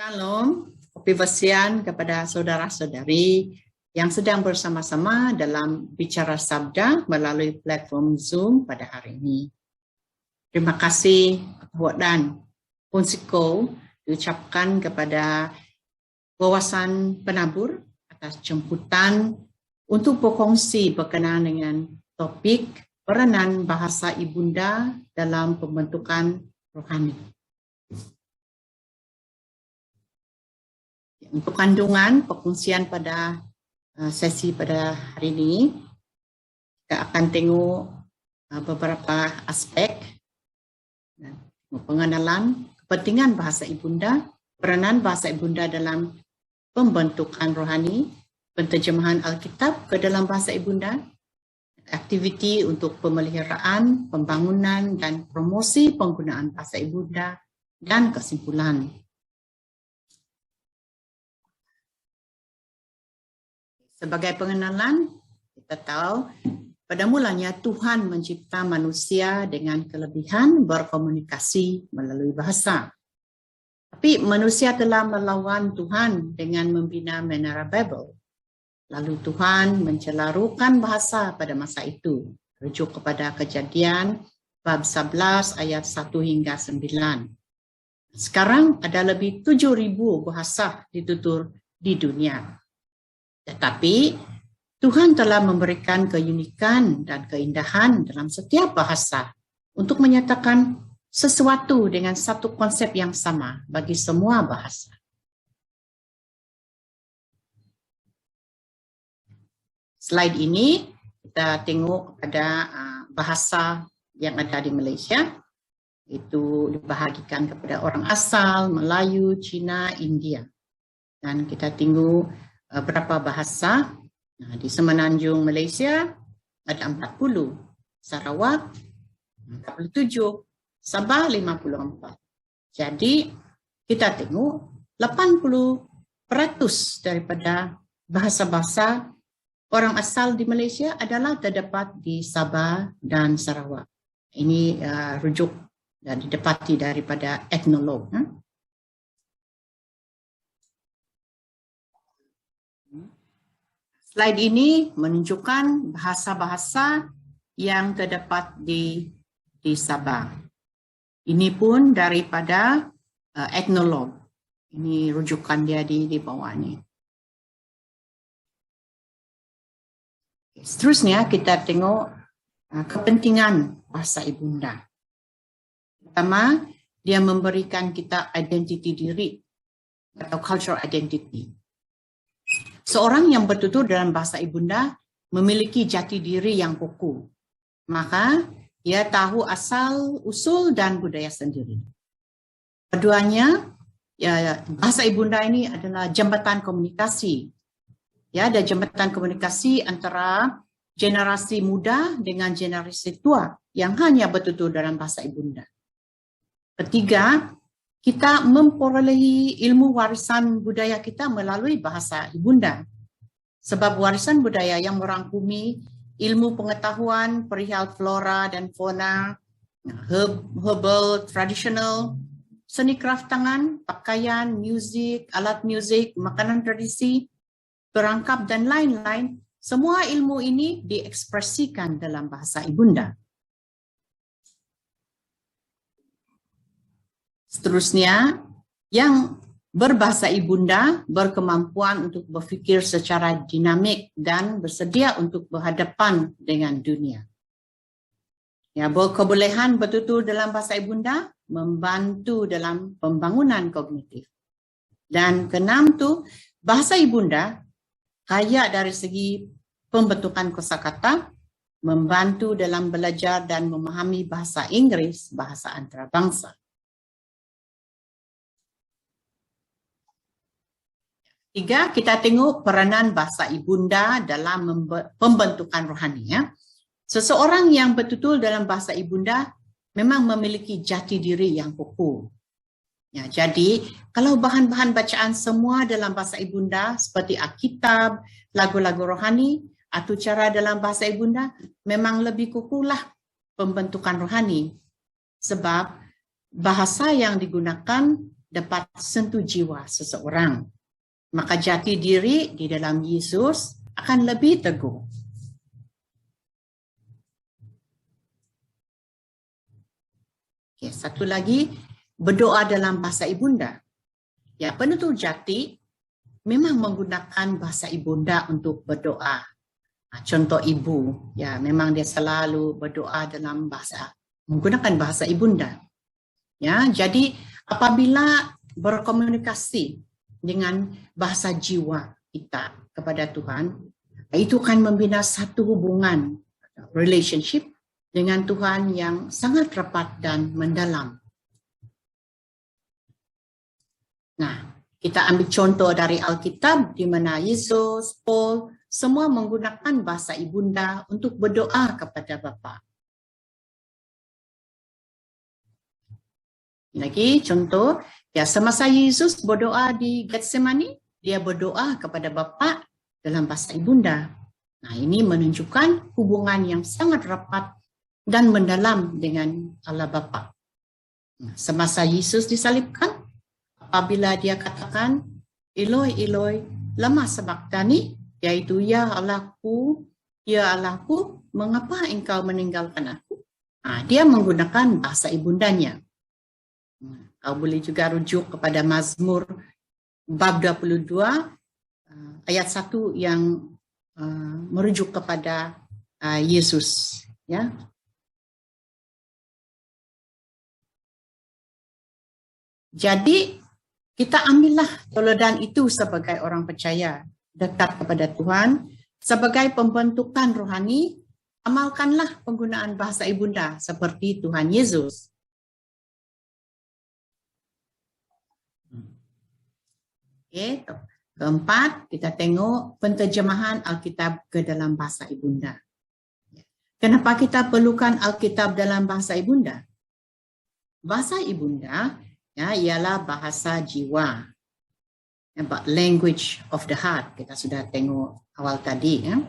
Shalom, pevasian kepada saudara-saudari yang sedang bersama-sama dalam Bicara Sabda melalui platform Zoom pada hari ini. Terima kasih Pak dan Ponsiko diucapkan kepada Wawasan Penabur atas jemputan untuk berkongsi berkenaan dengan topik peranan bahasa ibunda dalam pembentukan rohani. Untuk kandungan perkongsian pada sesi pada hari ini, kita akan tengok beberapa aspek pengenalan kepentingan bahasa ibunda, peranan bahasa ibunda dalam pembentukan rohani, penterjemahan Alkitab ke dalam bahasa ibunda, aktiviti untuk pemeliharaan, pembangunan dan promosi penggunaan bahasa ibunda, dan kesimpulan. Sebagai pengenalan, kita tahu pada mulanya Tuhan mencipta manusia dengan kelebihan berkomunikasi melalui bahasa. Tapi manusia telah melawan Tuhan dengan membina Menara Babel. Lalu Tuhan mencelarukan bahasa pada masa itu. Rujuk kepada Kejadian bab 11 ayat 1 hingga 9. Sekarang ada lebih 7.000 bahasa ditutur di dunia. Tetapi Tuhan telah memberikan keunikan dan keindahan dalam setiap bahasa untuk menyatakan sesuatu dengan satu konsep yang sama bagi semua bahasa. Slide ini kita tengok pada bahasa yang ada di Malaysia. Itu dibahagikan kepada orang asal, Melayu, Cina, India. Dan kita tengok berapa bahasa. Di Semenanjung Malaysia ada 40, Sarawak 47, Sabah 54. Jadi kita tengok 80% daripada bahasa-bahasa orang asal di Malaysia adalah terdapat di Sabah dan Sarawak. Ini rujuk dan didapati daripada etnolog. Slide ini menunjukkan bahasa-bahasa yang terdapat di Sabah. Ini pun daripada etnolog. Ini rujukan dia di bawah ini. Seterusnya kita tengok kepentingan bahasa ibunda. Pertama, dia memberikan kita identiti diri atau cultural identity. Seorang yang bertutur dalam bahasa ibunda memiliki jati diri yang kukuh. Maka ia tahu asal, usul dan budaya sendiri. Keduanya, bahasa ibunda ini adalah jembatan komunikasi. Ya, ada jembatan komunikasi antara generasi muda dengan generasi tua yang hanya bertutur dalam bahasa ibunda. Ketiga, kita memperolehi ilmu warisan budaya kita melalui bahasa ibunda. Sebab warisan budaya yang merangkumi ilmu pengetahuan perihal flora dan fauna, herbal, tradisional, seni kraft tangan, pakaian, musik, alat musik, makanan tradisi, perangkap dan lain-lain, semua ilmu ini diekspresikan dalam bahasa ibunda. Seterusnya, yang berbahasa ibunda berkemampuan untuk berfikir secara dinamik dan bersedia untuk berhadapan dengan dunia. Ya, berkebolehan bertutur dalam bahasa ibunda membantu dalam pembangunan kognitif. Dan keenam tu, bahasa ibunda kaya dari segi pembentukan kosakata, membantu dalam belajar dan memahami bahasa Inggris, bahasa antarabangsa. Tiga, kita tengok peranan bahasa ibunda dalam pembentukan rohani. Ya. Seseorang yang bertutur dalam bahasa ibunda memang memiliki jati diri yang kukuh. Ya, jadi, kalau bahan-bahan bacaan semua dalam bahasa ibunda seperti Alkitab, lagu-lagu rohani, atau cara dalam bahasa ibunda, memang lebih kukuhlah pembentukan rohani. Sebab bahasa yang digunakan dapat sentuh jiwa seseorang. Maka jati diri di dalam Yesus akan lebih teguh. Oke, satu lagi, berdoa dalam bahasa ibunda. Ya, penutur jati memang menggunakan bahasa ibunda untuk berdoa. Contoh ibu, ya memang dia selalu berdoa dalam menggunakan bahasa ibunda. Ya, jadi apabila berkomunikasi dengan bahasa jiwa kita kepada Tuhan, itu akan membina satu hubungan, relationship dengan Tuhan yang sangat rapat dan mendalam. Nah, kita ambil contoh dari Alkitab di mana Yesus, Paul, semua menggunakan bahasa ibunda untuk berdoa kepada Bapa. Lagi contoh, ya semasa Yesus berdoa di Getsemani, dia berdoa kepada Bapa dalam bahasa ibunda. Nah, ini menunjukkan hubungan yang sangat rapat dan mendalam dengan Allah Bapa. Nah, semasa Yesus disalibkan, apabila dia katakan, Eloi, Eloi, lama sabachthani, yaitu ya Allahku, mengapa engkau meninggalkan aku? Nah, dia menggunakan bahasa ibundanya. Kau boleh juga rujuk kepada Mazmur bab 22 ayat 1 yang merujuk kepada Yesus, ya. Jadi kita ambillah teladan itu sebagai orang percaya dekat kepada Tuhan, sebagai pembentukan rohani, amalkanlah penggunaan bahasa ibunda seperti Tuhan Yesus. Oke, keempat, kita tengok penterjemahan Alkitab ke dalam bahasa ibunda. Kenapa kita perlukan Alkitab dalam bahasa ibunda? Bahasa ibunda ya, ialah bahasa jiwa. Language of the heart, kita sudah tengok awal tadi. Ya.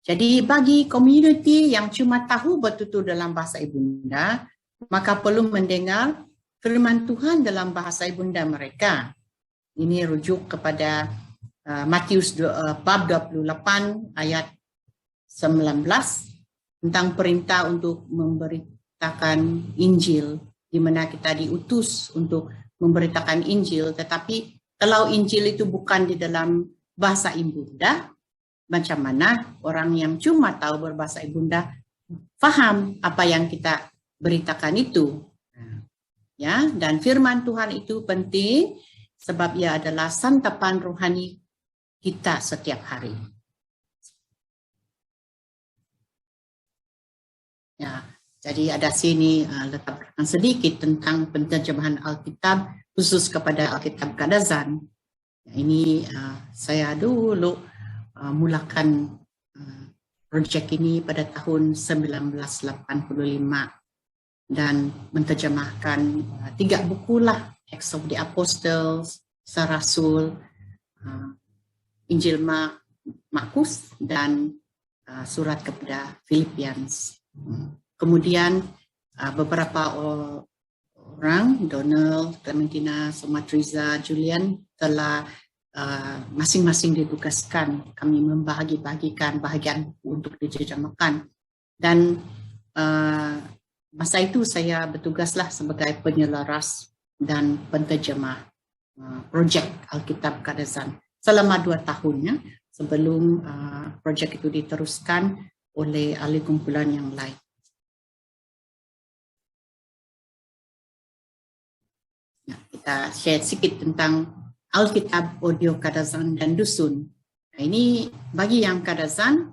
Jadi bagi community yang cuma tahu bertutur dalam bahasa ibunda, maka perlu mendengar firman Tuhan dalam bahasa ibunda mereka. Ini rujuk kepada Matius bab 28 ayat 19 tentang perintah untuk memberitakan Injil, di mana kita diutus untuk memberitakan Injil, tetapi kalau Injil itu bukan di dalam bahasa ibunda, macam mana orang yang cuma tahu berbahasa ibunda faham apa yang kita beritakan itu? Ya, dan firman Tuhan itu penting sebab ia adalah santapan rohani kita setiap hari. Ya, jadi ada sini letakkan sedikit tentang penterjemahan Alkitab khusus kepada Alkitab Kadazan. Ini saya dulu mulakan projek ini pada tahun 1985 dan menterjemahkan 3 buku lah, Acts of the Apostles, Rasul, Injil Markus dan surat kepada Philippians. Kemudian beberapa orang, Donald, Clementina, Somatriza, Julian telah masing-masing ditugaskan. Kami membagi-bagikan bahagian buku untuk diterjemahkan. Dan masa itu saya bertugaslah sebagai penyelaras dan penterjemah projek Alkitab Kadazan selama 2 tahunnya sebelum projek itu diteruskan oleh ahli kumpulan yang lain. Nah, kita share sedikit tentang Alkitab audio Kadazan dan Dusun. Nah, ini bagi yang Kadazan,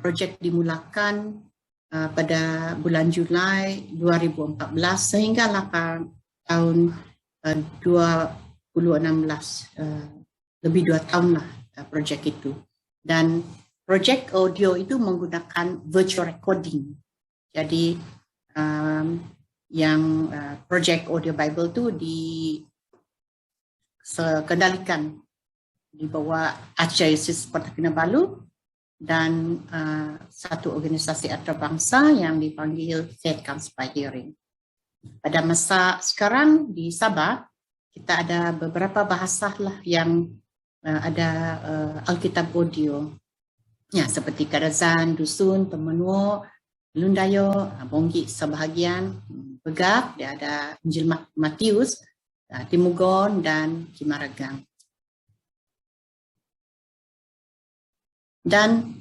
projek dimulakan pada bulan Julai 2014 sehinggalah tahun 2016, lebih 2 tahun lah projek itu. Dan projek audio itu menggunakan virtual recording. Jadi yang projek audio Bible itu dikendalikan di bawah Archdiocese Kota Kinabalu dan satu organisasi antarabangsa yang dipanggil Faith Counts by Hearing. Pada masa sekarang di Sabah, kita ada beberapa bahasa lah yang ada Alkitab audio. Ya, seperti Kadazan, Dusun, Temenuo, Lundayo, Bonggi sebahagian, Begak, dia ada Injil Matius, Timugon, dan Kimaragang. Dan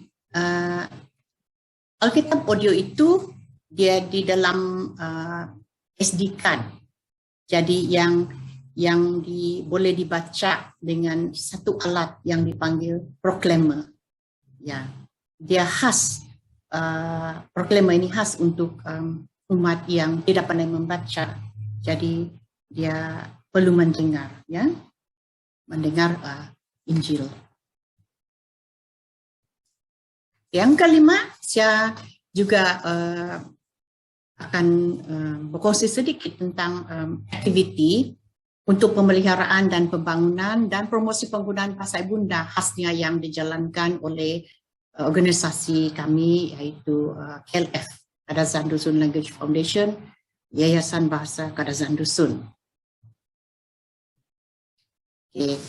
Alkitab audio itu dia di dalam SD card. Jadi yang boleh dibaca dengan satu alat yang dipanggil proclaimer. Ya, dia khas. Proclaimer ini khas untuk umat yang tidak pandai membaca. Jadi dia perlu mendengar, ya, mendengar Injil. Yang kelima, saya juga akan berkongsi sedikit tentang aktiviti untuk pemeliharaan dan pembangunan dan promosi penggunaan bahasa ibunda khasnya yang dijalankan oleh organisasi kami, yaitu KLF, Kadazan Dusun Language Foundation, Yayasan Bahasa Kadazan Dusun. Okay.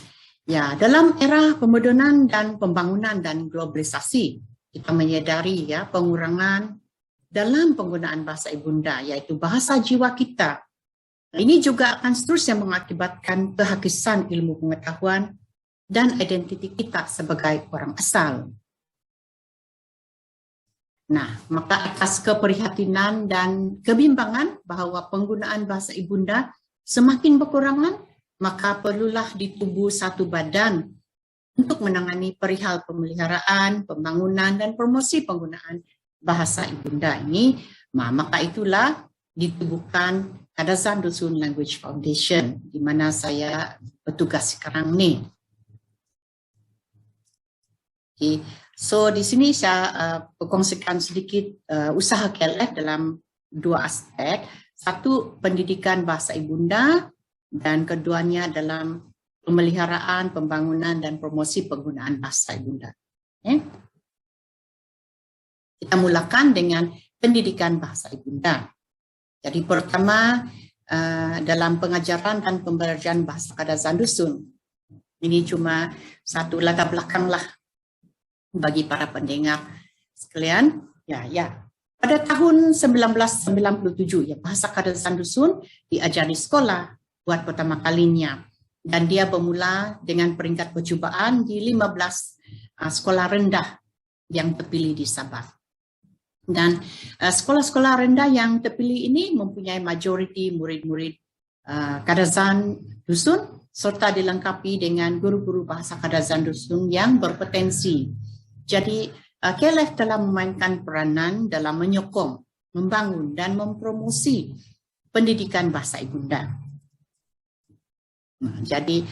Ya, dalam era pemodernan dan pembangunan dan globalisasi, kita menyadari ya pengurangan dalam penggunaan bahasa ibunda, yaitu bahasa jiwa kita. Ini juga akan seterusnya mengakibatkan kehakisan ilmu pengetahuan dan identiti kita sebagai orang asal. Nah, maka atas keprihatinan dan kebimbangan bahwa penggunaan bahasa ibunda semakin berkurangan, maka perlulah ditubuh satu badan untuk menangani perihal pemeliharaan, pembangunan, dan promosi penggunaan bahasa ibunda ini. Maka itulah ditubuhkan Kadazan Dusun Language Foundation, di mana saya bertugas sekarang nih. Okay. So di sini saya berkongsikan sedikit usaha KLF dalam dua aspek. Satu, pendidikan bahasa ibunda, dan keduanya dalam pemeliharaan, pembangunan, dan promosi penggunaan bahasa ibunda. Okay. Kita mulakan dengan pendidikan bahasa ibunda. Jadi pertama, dalam pengajaran dan pembelajaran bahasa Kadazan Dusun. Ini cuma satu latar belakang lah bagi para pendengar sekalian. Ya. Pada tahun 1997, ya, bahasa Kadazan Dusun diajari sekolah buat pertama kalinya. Dan dia bermula dengan peringkat percubaan di 15 sekolah rendah yang terpilih di Sabah. Dan sekolah-sekolah rendah yang terpilih ini mempunyai majoriti murid-murid Kadazan Dusun, serta dilengkapi dengan guru-guru bahasa Kadazan Dusun yang berpotensi. Jadi KLF telah memainkan peranan dalam menyokong, membangun, dan mempromosi pendidikan bahasa ibunda. Jadi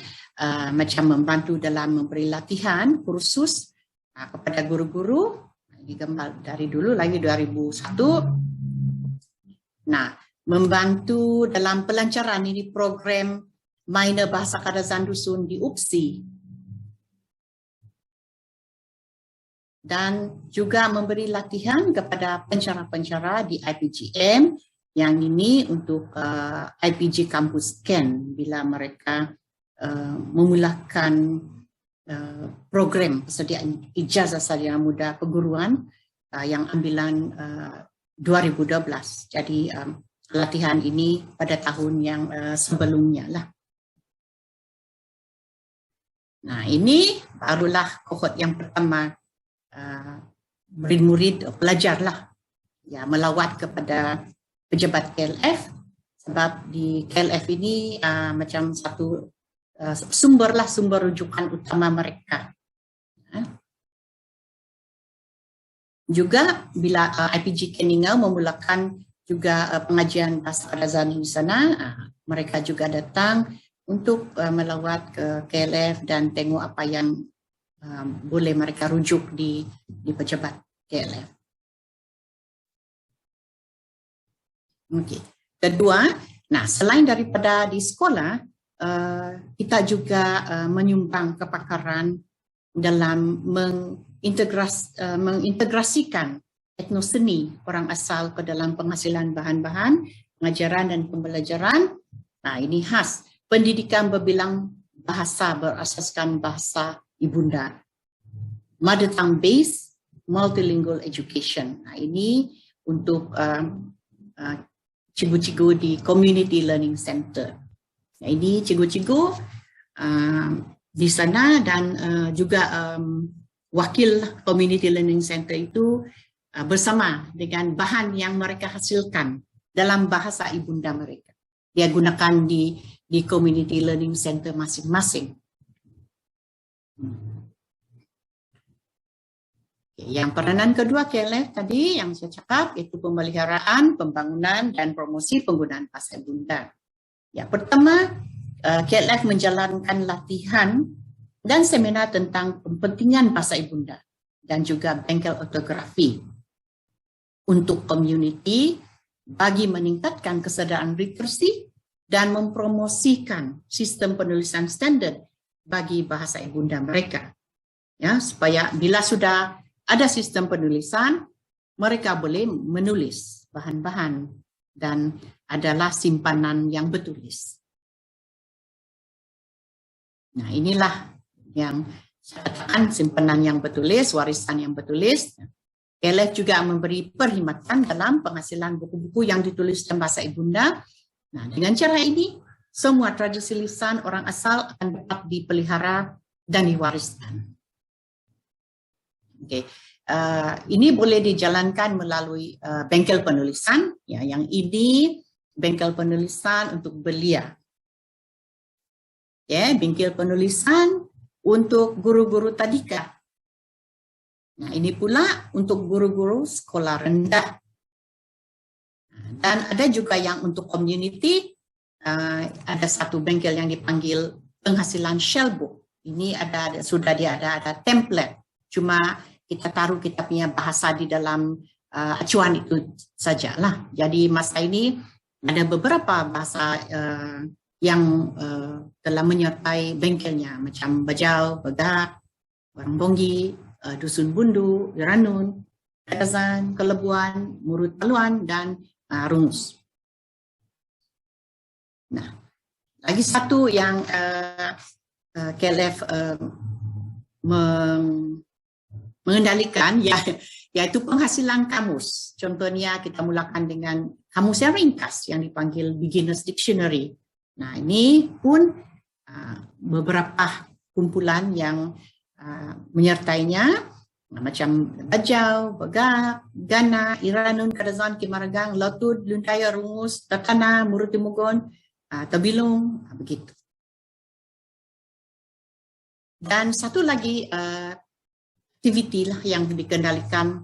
macam membantu dalam memberi latihan, kursus kepada guru-guru, digambar dari dulu lagi 2001. Nah, membantu dalam pelancaran ini program minor bahasa Kadazan Dusun di UPSI. Dan juga memberi latihan kepada pencara-pencara di IPGM, yang ini untuk IPG Campus Ken bila mereka memulakan program persediaan ijazah sarjana muda perguruan yang ambilan 2012. Jadi latihan ini pada tahun yang sebelumnya lah. Nah, ini barulah kohort yang pertama, murid-murid pelajarlah ya melawat kepada pejabat KLF, sebab di KLF ini macam satu sumber rujukan utama mereka. Juga bila IPG Keningau memulakan juga pengajian bahasa Kadazan di sana, mereka juga datang untuk melawat ke KLF dan tengok apa yang boleh mereka rujuk di pejabat KLF. Okey. Kedua, nah selain daripada di sekolah, kita juga menyumbang kepakaran dalam mengintegrasikan etnoseni orang asal ke dalam penghasilan bahan-bahan pengajaran dan pembelajaran. Nah, ini khas pendidikan berbilang bahasa berasaskan bahasa ibunda, mother tongue based multilingual education. Nah, ini untuk cikgu-cikgu di community learning center. Nah, ini cikgu-cikgu di sana dan juga wakil community learning center itu bersama dengan bahan yang mereka hasilkan dalam bahasa ibunda mereka. Dia gunakan di community learning center masing-masing. Yang peranan kedua KLF tadi yang saya cakap itu pemeliharaan, pembangunan, dan promosi penggunaan bahasa ibunda. Ya, pertama, KLF menjalankan latihan dan seminar tentang kepentingan bahasa ibunda dan juga bengkel ortografi untuk community bagi meningkatkan kesadaran literasi dan mempromosikan sistem penulisan standar bagi bahasa ibunda mereka. Ya, supaya bila sudah ada sistem penulisan, mereka boleh menulis bahan-bahan dan adalah simpanan yang bertulis. Nah, inilah yang saya katakan simpanan yang bertulis, warisan yang bertulis. KLF juga memberi perkhidmatan dalam penghasilan buku-buku yang ditulis dalam bahasa ibunda. Nah, dengan cara ini, semua tradisi lisan orang asal akan dapat dipelihara dan diwariskan. Oke, ini boleh dijalankan melalui bengkel penulisan. Ya, yang ini bengkel penulisan untuk belia. Ya, bengkel penulisan untuk guru-guru tadika. Nah, ini pula untuk guru-guru sekolah rendah. Dan ada juga yang untuk community, ada satu bengkel yang dipanggil penghasilan shellbook. Ini sudah ada template. Cuma kita taruh kita punya bahasa di dalam acuan itu sajalah. Jadi masa ini ada beberapa bahasa yang telah menyertai bengkelnya macam Bajau, Begak, Orang Bonggi, Dusun Bundu, Ranun, Kadazan, Kelebuan, Murut Paluan, dan Rungus. Nah, lagi satu yang KLF mengendalikan yaitu penghasilan kamus. Contohnya kita mulakan dengan kamus yang ringkas yang dipanggil Beginner's Dictionary. Nah, ini pun beberapa kumpulan yang menyertainya macam Bajau, Begak, Gana, Iranun, Kadazan, Kimaragang, Lotud, Luntaya, Rungus, Tatana, Murut Timugon, Tabilung, begitu. Dan satu lagi aktiviti lah yang dikendalikan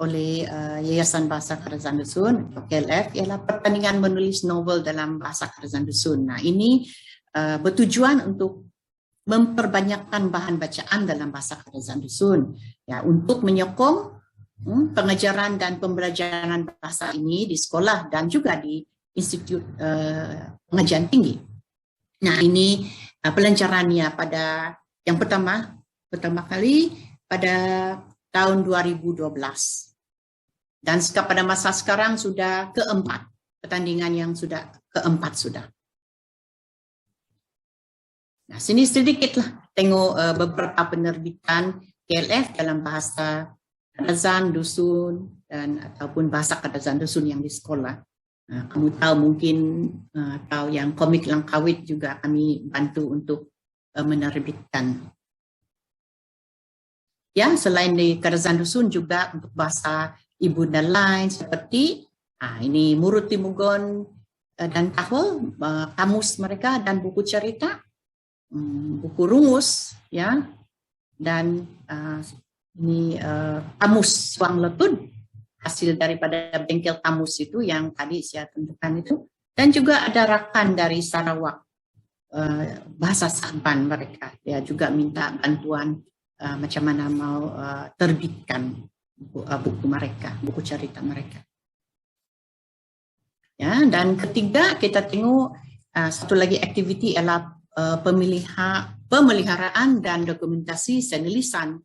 oleh Yayasan Bahasa Kadazan Dusun atau KLF ialah pertandingan menulis novel dalam bahasa Kadazan Dusun. Nah, ini bertujuan untuk memperbanyakkan bahan bacaan dalam bahasa Kadazan Dusun, ya, untuk menyokong pengajaran dan pembelajaran bahasa ini di sekolah dan juga di institut pengajian tinggi. Nah, ini pelancarannya pada yang pertama kali pada tahun 2012. Dan pada masa sekarang sudah keempat, pertandingan yang sudah keempat sudah. Nah, sini sedikitlah tengok beberapa penerbitan KLF dalam bahasa Kadazan Dusun dan ataupun bahasa Kadazan Dusun yang di sekolah. Nah, kamu tahu mungkin tahu yang komik Langkawit juga kami bantu untuk menerbitkan. Ya, selain di Kadazan Dusun juga untuk bahasa ibunda lain seperti ini Murut Timugon dan Tahul, kamus mereka dan buku cerita, buku rungus, ya, dan ini kamus Suang Letud, hasil daripada bengkel kamus itu yang tadi saya tentukan itu, dan juga ada rakan dari Sarawak, bahasa Saban mereka, dia juga minta bantuan macam mana mau terbitkan buku mereka, buku cerita mereka. Ya, dan ketiga kita tengok satu lagi aktiviti ialah pemeliharaan dan dokumentasi seni lisan.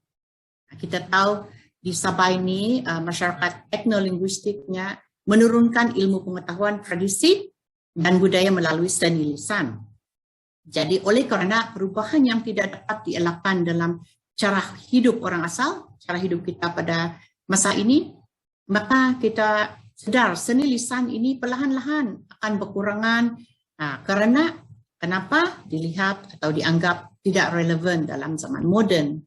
Kita tahu di Sabah ini masyarakat etnolinguistiknya menurunkan ilmu pengetahuan tradisi dan budaya melalui seni lisan. Jadi oleh karena perubahan yang tidak dapat dielakkan dalam cara hidup orang asal, cara hidup kita pada masa ini, maka kita sedar seni lisan ini perlahan-lahan akan berkurangan karena kenapa dilihat atau dianggap tidak relevan dalam zaman moden.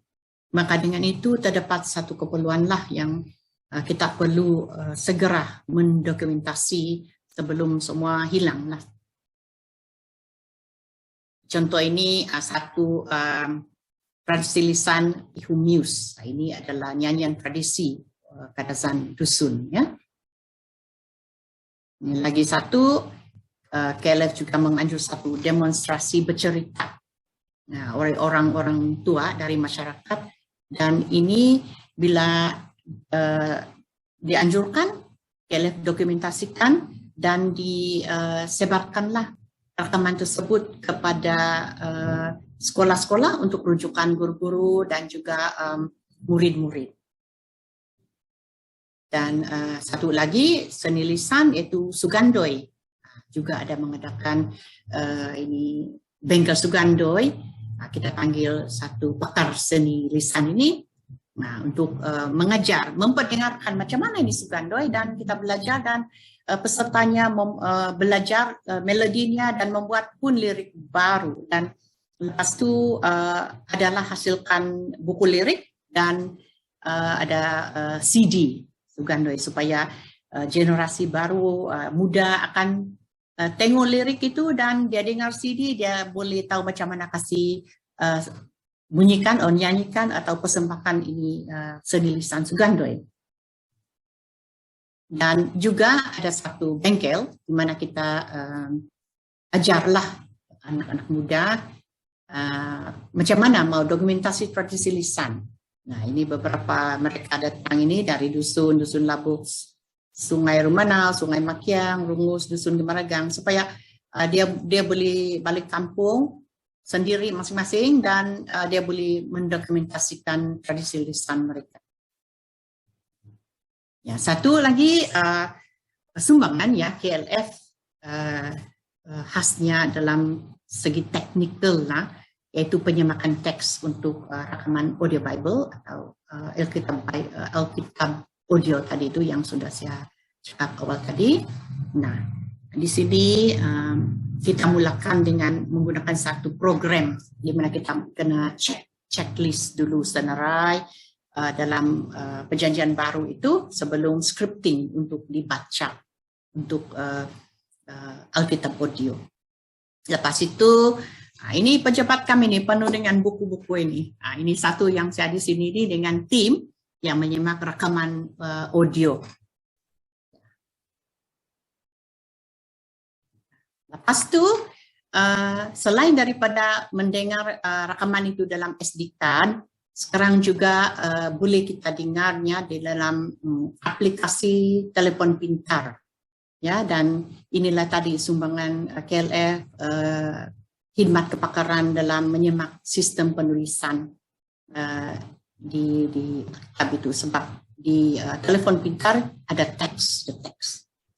Maka dengan itu terdapat satu keperluanlah yang kita perlu segera mendokumentasi sebelum semua hilanglah. Contoh ini satu tradisi lisan Ihu Muse. Ini adalah nyanyian tradisi Kadazan Dusun. Ya. Ini lagi satu, KLF juga menganjur satu demonstrasi bercerita oleh orang-orang tua dari masyarakat. Dan ini bila dianjurkan, KLF dokumentasikan dan disebarkanlah rekaman tersebut kepada sekolah-sekolah untuk rujukan guru-guru dan juga murid-murid. Dan satu lagi seni lisan yaitu Sugandoi, juga ada mengadakan ini bengkel Sugandoi. Kita panggil satu pakar seni lisan ini untuk mengajar, memperdengarkan macam mana ini Sugandoi, dan kita belajar dan pesertanya belajar melodinya dan membuat pun lirik baru. Dan lepas itu adalah hasilkan buku lirik dan ada CD Sugandoi supaya generasi baru muda akan tengok lirik itu dan dia dengar CD, dia boleh tahu macam mana kasih bunyikan atau nyanyikan atau persembahkan ini seni lisan Sugandoi. Dan juga ada satu bengkel di mana kita ajarlah anak-anak muda macam mana mau dokumentasi tradisi lisan. Nah, ini beberapa mereka datang ini dari dusun Labuh, Sungai Rumanau, Sungai Makiang, Rungus, Dusun Gemaragang, supaya dia boleh balik kampung sendiri masing-masing dan dia boleh mendokumentasikan tradisi lisan mereka. Ya, satu lagi sumbangan ya KLF khasnya dalam segi teknikal lah, yaitu penyemakan teks untuk rekaman audio Bible atau Alkitab audio tadi itu yang sudah saya cakap awal tadi. Nah, di sini kita mulakan dengan menggunakan satu program di mana kita kena checklist dulu senarai dalam perjanjian baru itu sebelum scripting untuk dibaca untuk Alkitab audio. Lepas itu ini pejabat kami ini penuh dengan buku-buku ini. Ini satu yang saya di sini ini dengan tim yang menyimak rekaman audio. Lepas itu selain daripada mendengar rekaman itu dalam SD card, sekarang juga boleh kita dengarnya di dalam aplikasi telepon pintar. Ya, dan inilah tadi sumbangan KLF khidmat kepakaran dalam menyemak sistem penulisan di kitab itu, sebab di telepon pintar ada teks.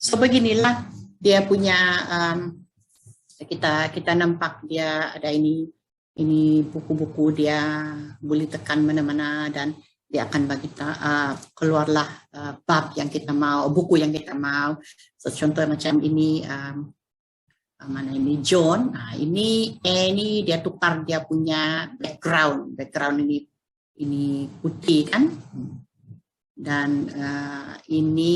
So beginilah dia punya kita nampak dia ada ini buku-buku, dia boleh tekan mana-mana dan dia akan bagi keluarlah bab yang kita mau, buku yang kita mau. So, contoh macam ini mana ini John, ini dia tukar dia punya background ini putih kan, dan ini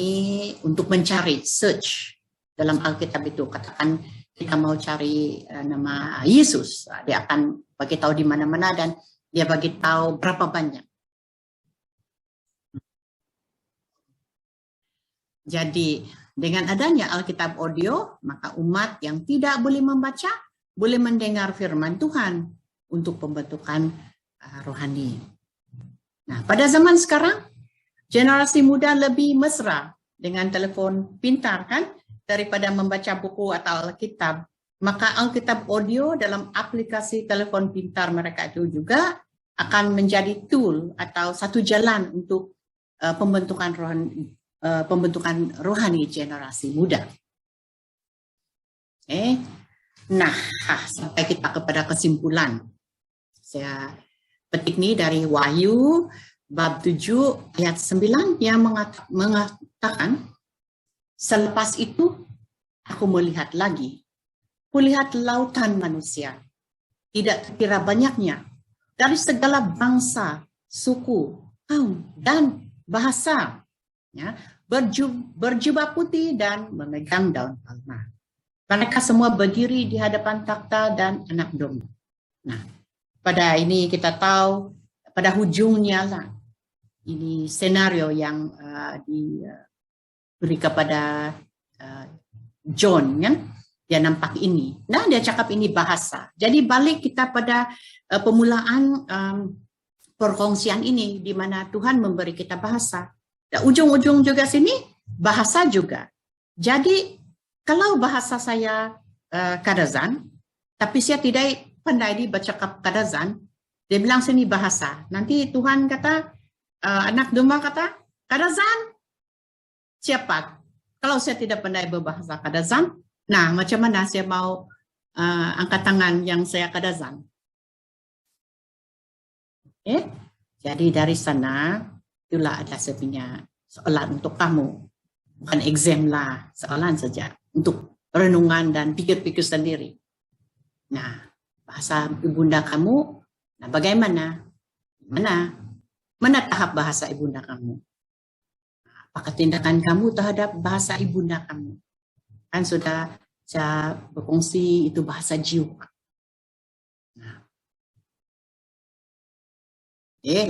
untuk mencari search dalam Alkitab itu, katakan kita mau cari nama Yesus, dia akan bagi tahu di mana-mana dan dia bagi tahu berapa banyak. Jadi dengan adanya Alkitab audio, maka umat yang tidak boleh membaca boleh mendengar firman Tuhan untuk pembentukan rohani. Nah, pada zaman sekarang generasi muda lebih mesra dengan telepon pintar kan daripada membaca buku atau Alkitab. Maka Alkitab audio dalam aplikasi telepon pintar mereka itu juga akan menjadi tool atau satu jalan untuk pembentukan rohani generasi muda. Nah, sampai kita kepada kesimpulan. Saya petik nih dari Wahyu bab 7 ayat 9 yang mengatakan, selepas itu aku melihat lagi, kulihat lautan manusia, tidak terkira banyaknya, dari segala bangsa, suku, kaum, dan bahasa, ya, berjubah putih dan memegang daun palma. Mereka semua berdiri di hadapan takhta dan anak domba. Nah, pada ini kita tahu, pada hujungnya lah, ini senario yang diberi kepada John, kan? Dia nampak ini. Nah, dia cakap ini bahasa. Jadi balik kita pada pemulaan perkongsian ini, di mana Tuhan memberi kita bahasa. Dan ujung-ujung juga sini, bahasa juga. Jadi, kalau bahasa saya Kadazan, tapi saya tidak pandai di bercakap Kadazan, dia bilang sini bahasa. Nanti Tuhan kata, anak domba kata, Kadazan, siapa? Kalau saya tidak pandai berbahasa Kadazan, nah macam mana saya mau angkat tangan yang saya Kadazan? Okay? Jadi dari sana, itulah ada sebenarnya soalan untuk kamu. Bukan exam lah, soalan saja. Untuk renungan dan pikir-pikir sendiri. Nah, bahasa ibunda kamu, nah bagaimana? Mana tahap bahasa ibunda kamu? Apakah tindakan kamu terhadap bahasa ibunda kamu? Kan sudah saya berfungsi itu bahasa jiwa. Nah.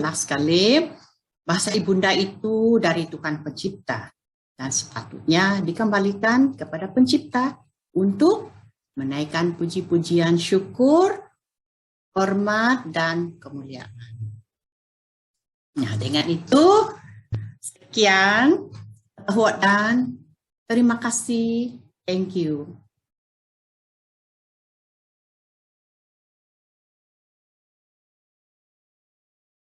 Last kali, bahasa ibunda itu dari Tuhan Pencipta. Dan sepatutnya dikembalikan kepada Pencipta untuk menaikkan puji-pujian syukur, hormat, dan kemuliaan. Nah, dengan itu, sekian, dan terima kasih. Thank you.